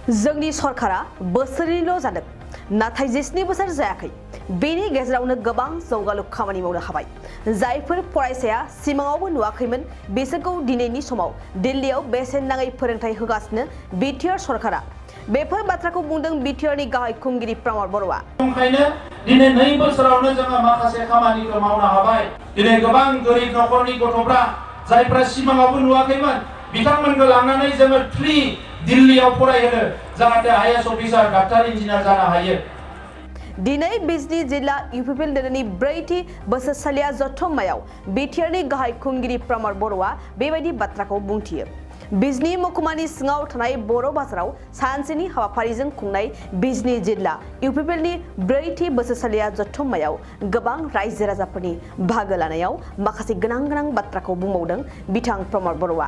जोंनि सरकारा बोसोरनैल' जादों नाथाय 17 बोसोर जायाखै बेनि गेजेरावनो गोबां जौगालु खामानि मावनो हाबाय जायफोर फरायसाया सिमाङावबो नुवाखैमोन बिसोरखौ दिनैनि समाव दिल्लीयाव बेसेन नाङै फोरोंथाय होगासिनो बिटिआर सरकारा बेफोर बाथ्राखौ बुंदों बिटिआरनि गाहाय खुंगिरि प्रमद बर'आ ओंखायनो दिनै 2 बोसोरावनो जोङो माखासे खामानिखौ मावनो हाबाय दिनै गोबां गोरिब नखरनि गथ'फ्रा जायफ्रा सिमाङावबो नुवाखैमोन बिथांमोनखौ लांनानै जोङो फ्रि दिल्लीयाव फरायहोनो जाहाथे आईएएस अफिसार डाक्टार इन्जिनियार जानो हायो दिनै बिजनी जिल्ला इउपिपिएल दोलोनि 4थि बोसोरसालिया जथुम्मायाव बिटिआरनि गाहाय खुंगिरि प्रमद बर'आ बेबायदि बाथ्राखौ बुंथियो बिजनी महकुमानि सिङाव थानाय बर' बाजाराव सानसेनि हाबाफारिजों खुंनाय बिजनी जिल्ला इउपिपिएलनि 4थि बोसोरसालिया जथुम्मायाव गोबां रायजो राजाफोरनि बाहागो लानायाव माखासे गोनां बाथ्राखौ बुंबावदों बिथां प्रमद बर'आ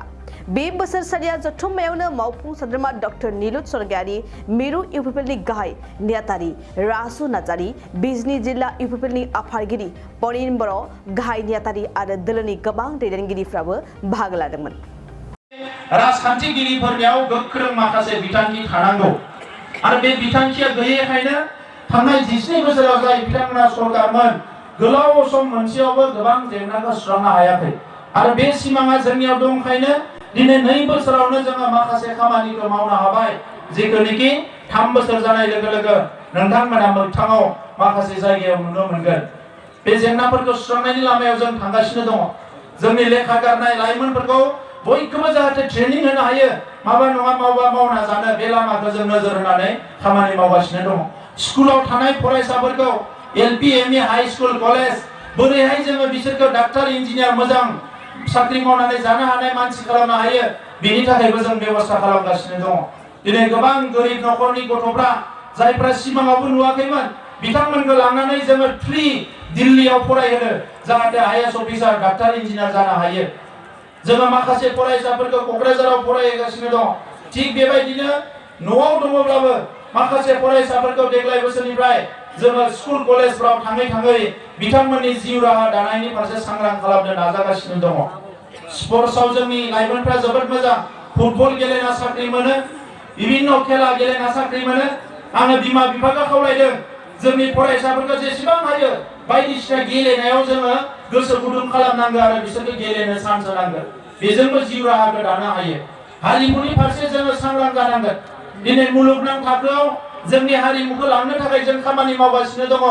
बे बोसोरसालिया जथुम्मायावनो मावफुं सोद्रोमा डॉक्टर नीलुत स्वर्गियारी मिरु इउपिपिएलनि गाहाय नेहाथारि रासु नार्जारी बिजनी जिल्ला इउपिपिएलनि आफादगिरि पनिन बर' गाहाय नेहाथारि आरो दोलोनि गोबां दैदेनगिरिफ्राबो बाहागो लादोंमोन राजखान्थिगिरिफोरनियाव गोख्रों माखासे बिथांखि थानांगौ आरो बे बिथांखिया गैयैखायनो थांनाय 17 बोसोराव जाय बिथांमोना सरकारमोन गोलाव सम मोनसेयावबो गोबां जेंनाखौ सुस्रांनो हायाखै आरो बे सिमाङा जोंनियाव दंखायनो दिनै 2 बोसोरावनो जोङो माखासे खामानिखौ मावनो हाबाय जेखौनोखि 3 बोसोर जानाय लोगो लोगो नोंथांमोना मोगथाङाव माखासे जायगायाव नुनो मोनगोन बे जेंनाफोरखौ सुस्रांनायनि लामायाव जों थांगासिनो दङ जोंनि लेखा गारनाय लाइमोनफोरखौ बयखौबो जाहाथे ट्रेनिं होनो हायो माबा नङा मावना जानो बे लामाखौ जों नोजोर होनानै खामानि मावगासिनो दङ स्कुलाव थानाय फरायसाफोरखौ LP ME high school college बोरैहाय जोङो बिसोरखौ डाक्टार इन्जिनियार मोजां साख्रि मावनानै जानो हानाय मानसि खालामनो हायो बेनि थाखायबो जों बेबस्था खालामगासिनो दङ दिनै गोबां गोरिब नखरनि गथ'फ्रा जायफ्रा सिमाङावबो नुवाखैमोन बिथांमोनखौ लांनानै जोङो फ्रि दिल्लीयाव फरायहोनो जाहाथे आईएएस अफिसार डाक्टार इन्जिनियार जानो हायो जोङो माखासे फरायसाफोरखौ क'क्राझाराव फरायगासिनो दं थिग बेबायदिनो न'आव दङब्लाबो माखासे फरायसाफोरखौ देग्लाय बोसोरनिफ्राय जोङो स्कुल कलेजफ्राव थाङै बिथांमोननि जिउ राहा दानायनि फारसे सांग्रां खालामनो नाजागासिनो दङ स्पर्ट्सआव जोंनि लाइमोनफ्रा जोबोद मोजां फुटबल गेलेना साख्रि मोनो विभिन्न खेला गेलेना साख्रि मोनो आङो बिमा बिफाखौ खावलायदों जोंनि फरायसाफोरखौ जेसेबां हायो बायदिसिना गेलेनायाव जोङो गोसो गुदुं खालामनांगौ आरो बिसोरखौ गेलेनो चान्स होनांगौ बेजोंबो जिउ राहाखौ दानो हायो हारिमुनि फारसे जोङो सांग्रां जानांगोन दिनै मुलुगनां थाखोआव जोंनि हारिमुखौ लांनो थाखाय जों खामानि मावगासिनो दङ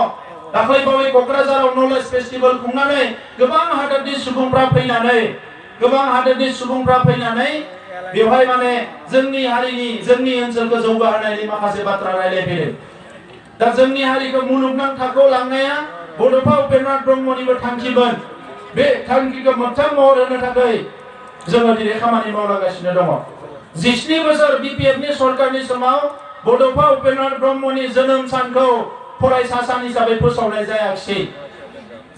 दाख्लै बावै क'क्राझाराव नलेज फेस्टिभेल खुंनानै गोबां हादोरनि सुबुंफ्रा फैनानै बेवहाय माने जोंनि हारिनि जोंनि ओनसोलखौ जौगाहोनायनि माखासे बाथ्रा रायलायफैदों दा जोंनि हारिखौ मुलुगनां थाखोआव लांनाया बड'फा उपेन्द्रनाथ ब्रह्मनिबो थांखिमोन बे थांखिखौ मोगथां महर होनो थाखाय जोङो दिनै खामानि मावलांगासिनो दङ 17 बोसोर बिपिएफनि सरकारनि समाव बड'फा उपेन्द्रनाथ ब्रह्मनि जोनोम सानखौ फरायसा सान हिसाबै फोसावनाय जायाखिसै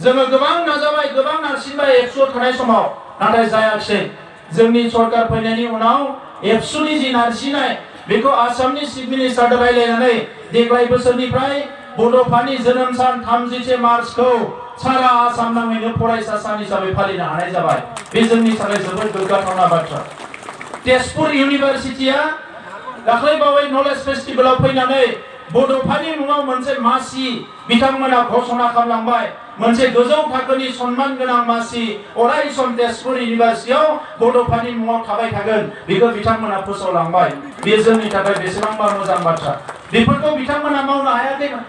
जोङो गोबां नाजाबाय गोबां नारसिनबाय एबसुआव थानाय समाव नाथाय जायाखिसै जोंनि सरकार फैनायनि उनाव एबसुनि जि नारसिननाय बेखौ आसामनि चिफ मिनिस्टारजों रायलायनानै देग्लाय बोसोरनिफ्राय बड'फानि जोनोम सान 31 मार्चखौ सारा आसाम नाङैनो फरायसा सान हिसाबै फालिनो हानाय जाबाय बे जोंनि थाखाय जोबोद गोग्गाथावना बाथ्रा तेजपुर इउनिभारसिटिया दाख्लै बावै नलेज फेस्टिभेलाव फैनानै बड'फानि मुङाव मोनसे मासि बिथांमोना घोषणा खालामलांबाय मोनसे गोजौ थाखोनि सन्मान गोनां मासि अराय सम तेजपुर इउनिभारसिटियाव बड'फानि मुङाव थाबाय थागोन बेखौ बिथांमोना फोसावलांबाय बे जोंनि थाखाय बेसेबांबा मोजां बाथ्रा बेफोरखौ बिथांमोना मावनो हायाखैमोन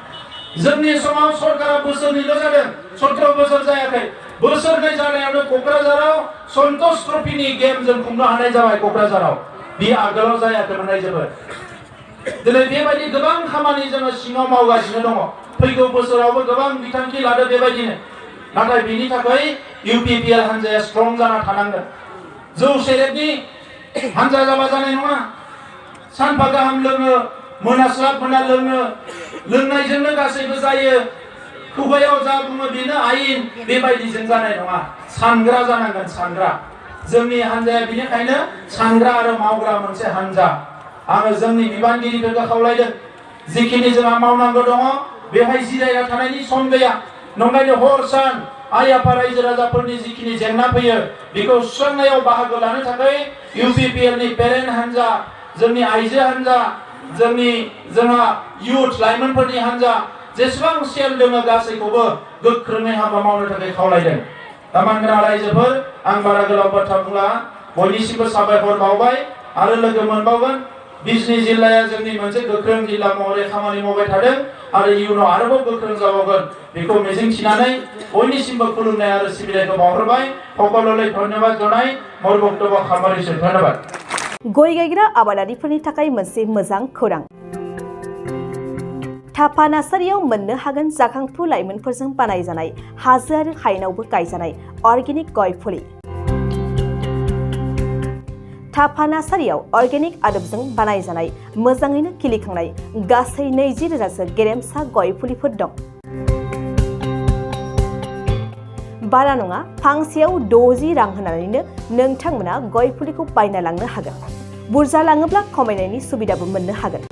जोंनि समाव सरकारा बोसोरनैल' जादों 17 बोसोर जायाखै बोसोरनै जानायावनो क'क्राझाराव सन्तोष ट्रफिनि गेम जों खुंनो हानाय जाबाय क'क्राझाराव बे आगोलाव जायाखैमोन रायजोफोर दिनै बेबायदि गोबां खामानि जोङो सिङाव मावगासिनो दङ फैगौ बोसोरावबो गोबां बिथांखि लादो बेबायदिनो नाथाय बेनि थाखाय इउपिपिएल हान्जाया स्ट्रं जाना थानांगोन जौ सेरेबनि हान्जा जाबा जानाय नङा सानफा गाहाम लोङो मोनास्लाब मोना लोंनायजोंनो गासैबो जायो खुगायाव जा बुङो बेनो आयेन बेबायदिजों जानाय नङा सानग्रा जानांगोन सानग्रा जोंनि हान्जाया बेनिखायनो सानग्रा आरो मावग्रा मोनसे हान्जा आङो जोंनि बिबानगिरिफोरखौ खावलायदों जिखिनि जोंहा मावनांगौ दङ बेवहाय जिरायना थानायनि सम गैया नंखायनो हर सान आइ आफा रायजो राजाफोरनि जिखिनि जेंना फैयो बेखौ सुस्रांनायाव बाहागो लानो थाखाय इउपिपिएलनि पेरेन्ट हान्जा जोंनि आइजो हान्जा जोंहा youth लाइमोनफोरनि हान्जा जेसेबां सेल दङ गासैखौबो गोख्रोङै हाबा मावनो थाखाय खावलायदों। दा मानगोनां रायजोफोर आं बारा गोलाव बाथ्रा बुंला बयनिसिमबो साबायखर बावबाय आरो लोगो मोनबावगोन। बिजनी जिल्लाया जोंनि मोनसे गोख्रों जिल्ला महरै खामानि मावबाय थादों आरो इयुनाव आरोबाव गोख्रों जाबावगोन बेखौ मिजिंथिनानै बयनिसिमबो खुलुमनाय आरो सिबिनायखौ बावहरबाय। সকললৈ धन्यवाद जनाय मोर बक्तब्य खामानिसो धन्यवाद। गय गायग्रा आबादारिफोरनि थाखाय मोनसे मोजां खौरां। थापा नार्सारियाव मोननो हागोन जाखांफु लाइमोनफोरजों बानायजानाय हाजो आरो हायेनावबो गायजानाय अर्गेनिक गय फुलि। थापा नार्सारियाव अर्गेनिक आदबजों बानायजानाय मोजाङैनो खिलिखांनाय गासै 20,000सो गेरेमसा गय फुलिफोर दं। बारा नङा, फांसेयाव 60 रां होनानैनो नोंथांमोना गय फुलिखौ बायना लांनो हागोन। बुरजा लाङोब्ला खमायनायनि सुबिदाबो मोननो हागोन।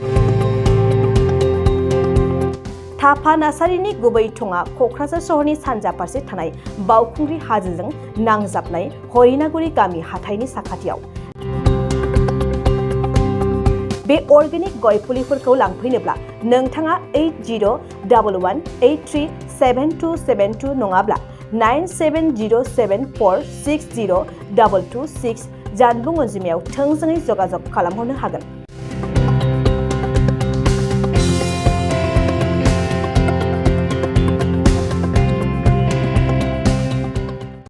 थापा नार्सारिनि गुबै थङा क'क्राझार सहरनि सानजा फारसे थानाय बावखुंग्रि हाजोजों नांजाबनाय हरिनागुरि गामि हाथाइनि साखाथियाव। बे अर्गेनिक गय फुलिफोरखौ लांफैनोब्ला नोंथाङा 8011837272 नङाब्ला 9707460226 जानबुं अनजिमायाव थोंजोङै जगाजग खालामहरनो हागोन।